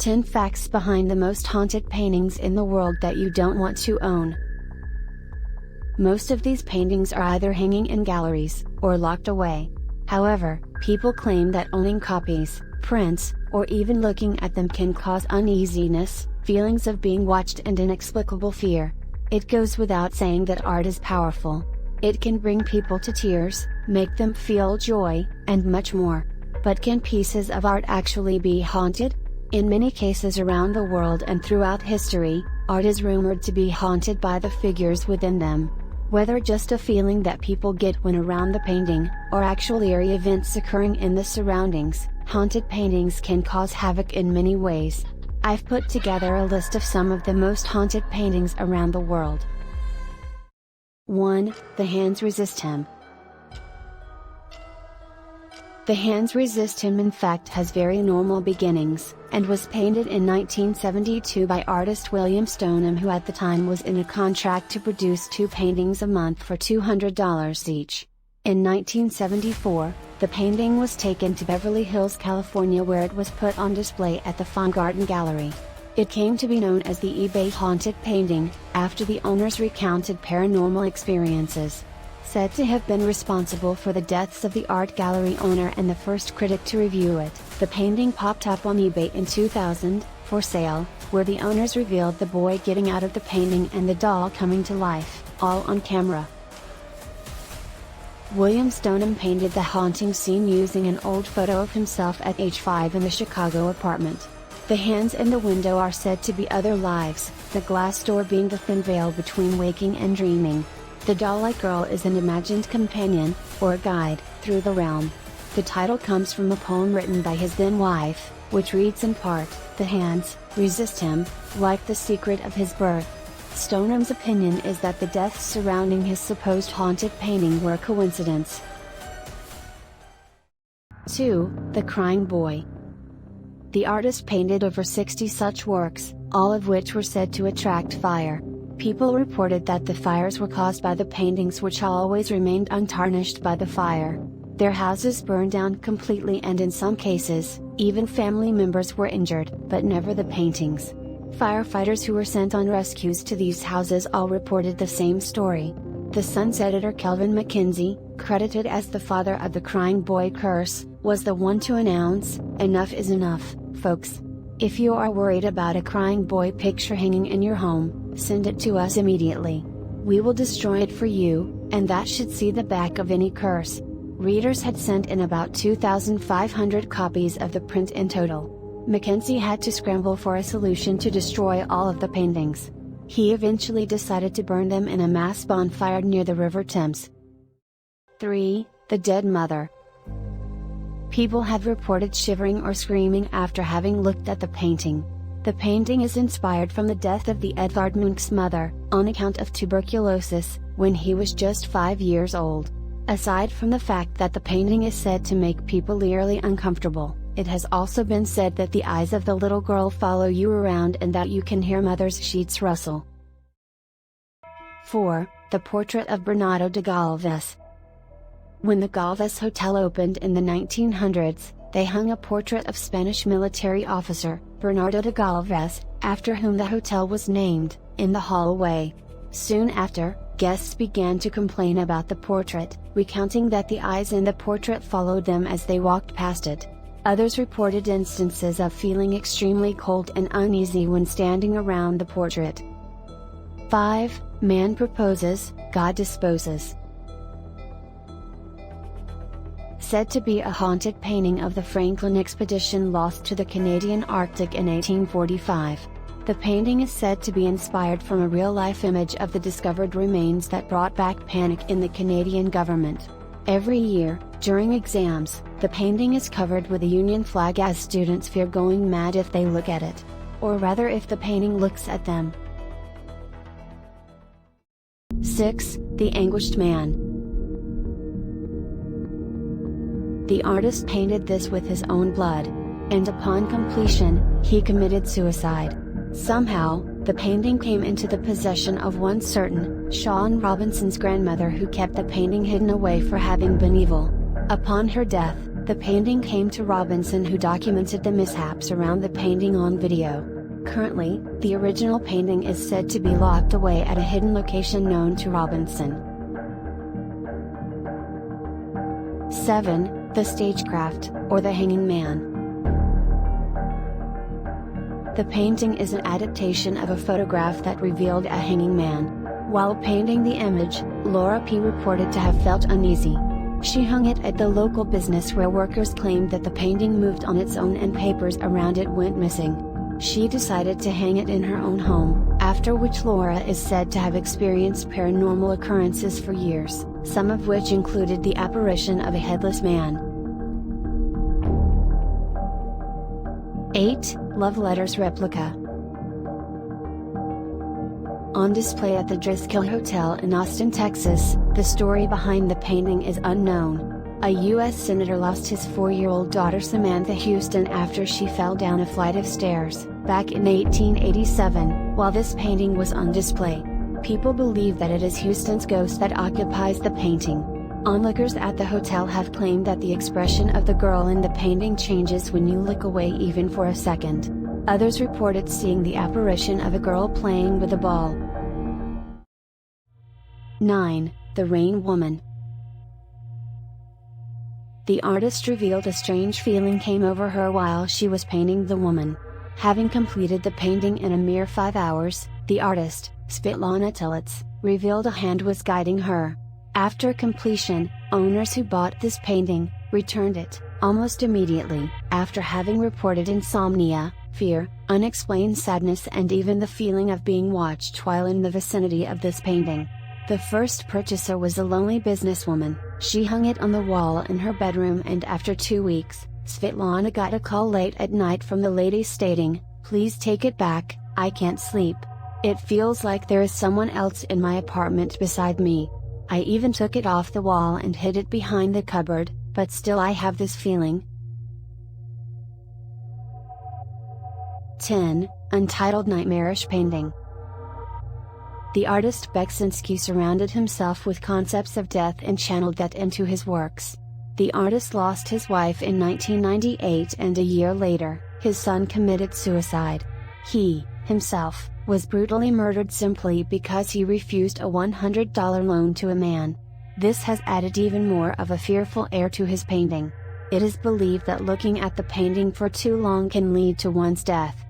10 facts behind the most haunted paintings in the world that you don't want to own. Most of these paintings are either hanging in galleries, or locked away. However, people claim that owning copies, prints, or even looking at them can cause uneasiness, feelings of being watched and inexplicable fear. It goes without saying that art is powerful. It can bring people to tears, make them feel joy, and much more. But can pieces of art actually be haunted? In many cases around the world and throughout history, art is rumored to be haunted by the figures within them. Whether just a feeling that people get when around the painting, or actual eerie events occurring in the surroundings, haunted paintings can cause havoc in many ways. I've put together a list of some of the most haunted paintings around the world. 1. The Hands Resist Him. The Hands Resist Him in fact has very normal beginnings, and was painted in 1972 by artist William Stoneham, who at the time was in a contract to produce 2 paintings a month for $200 each. In 1974, the painting was taken to Beverly Hills, California, where it was put on display at the Feingarten Gallery. It came to be known as the eBay Haunted Painting, after the owners recounted paranormal experiences. Said to have been responsible for the deaths of the art gallery owner and the first critic to review it, the painting popped up on eBay in 2000, for sale, where the owners revealed the boy getting out of the painting and the doll coming to life, all on camera. William Stoneham painted the haunting scene using an old photo of himself at age 5 in the Chicago apartment. The hands in the window are said to be other lives, the glass door being the thin veil between waking and dreaming. The doll-like girl is an imagined companion, or guide, through the realm. The title comes from a poem written by his then wife, which reads in part, "The hands resist him, like the secret of his birth." Stoneham's opinion is that the deaths surrounding his supposed haunted painting were a coincidence. 2. The Crying Boy. The artist painted over 60 such works, all of which were said to attract fire. People reported that the fires were caused by the paintings, which always remained untarnished by the fire. Their houses burned down completely, and in some cases, even family members were injured, but never the paintings. Firefighters who were sent on rescues to these houses all reported the same story. The Sun's editor Kelvin McKenzie, credited as the father of the Crying Boy curse, was the one to announce, "Enough is enough, folks. If you are worried about a crying boy picture hanging in your home, send it to us immediately. We will destroy it for you, and that should see the back of any curse." Readers had sent in about 2,500 copies of the print in total. Mackenzie had to scramble for a solution to destroy all of the paintings. He eventually decided to burn them in a mass bonfire near the River Thames. 3. The Dead Mother. People have reported shivering or screaming after having looked at the painting. The painting is inspired from the death of the Edvard Munch's mother, on account of tuberculosis, when he was just 5 years old. Aside from the fact that the painting is said to make people eerily uncomfortable, it has also been said that the eyes of the little girl follow you around and that you can hear mother's sheets rustle. 4. The Portrait of Bernardo de Galvez. When the Galvez Hotel opened in the 1900s, they hung a portrait of Spanish military officer, Bernardo de Galvez, after whom the hotel was named, in the hallway. Soon after, guests began to complain about the portrait, recounting that the eyes in the portrait followed them as they walked past it. Others reported instances of feeling extremely cold and uneasy when standing around the portrait. 5. Man proposes, God disposes. Said to be a haunted painting of the Franklin expedition lost to the Canadian Arctic in 1845. The painting is said to be inspired from a real-life image of the discovered remains that brought back panic in the Canadian government. Every year, during exams, the painting is covered with a Union flag as students fear going mad if they look at it. Or rather, if the painting looks at them. 6. The Anguished Man. The artist painted this with his own blood, and upon completion, he committed suicide. Somehow, the painting came into the possession of one certain, Shawn Robinson's grandmother, who kept the painting hidden away for having been evil. Upon her death, The painting came to Robinson, who documented the mishaps around the painting on video. Currently, the original painting is said to be locked away at a hidden location known to Robinson. 7. The stagecraft, or the hanging man. The painting is an adaptation of a photograph that revealed a hanging man. While painting the image, Laura P. reported to have felt uneasy. She hung it at the local business where workers claimed that the painting moved on its own and papers around it went missing. She decided to hang it in her own home, after which Laura is said to have experienced paranormal occurrences for years, some of which included the apparition of a headless man. 8. Love Letters Replica. On display at the Driscoll Hotel in Austin, Texas, the story behind the painting is unknown. A U.S. senator lost his 4-year-old daughter Samantha Houston after she fell down a flight of stairs, back in 1887, while this painting was on display. People believe that it is Houston's ghost that occupies the painting. Onlookers at the hotel have claimed that the expression of the girl in the painting changes when you look away even for a second. Others reported seeing the apparition of a girl playing with a ball. 9. The Rain Woman. The artist revealed a strange feeling came over her while she was painting the woman. Having completed the painting in a mere 5 hours, the artist, Svetlana Tilets, revealed a hand was guiding her. After completion, owners who bought this painting returned it almost immediately, after having reported insomnia, fear, unexplained sadness, and even the feeling of being watched while in the vicinity of this painting. The first purchaser was a lonely businesswoman. She hung it on the wall in her bedroom, and after 2 weeks, Svetlana got a call late at night from the lady stating, "Please take it back, I can't sleep. It feels like there is someone else in my apartment beside me. I even took it off the wall and hid it behind the cupboard, but still I have this feeling." 10. Untitled Nightmarish Painting. The artist Beksinski surrounded himself with concepts of death and channeled that into his works. The artist lost his wife in 1998, and a year later, his son committed suicide. He, himself, was brutally murdered simply because he refused a $100 loan to a man. This has added even more of a fearful air to his painting. It is believed that looking at the painting for too long can lead to one's death.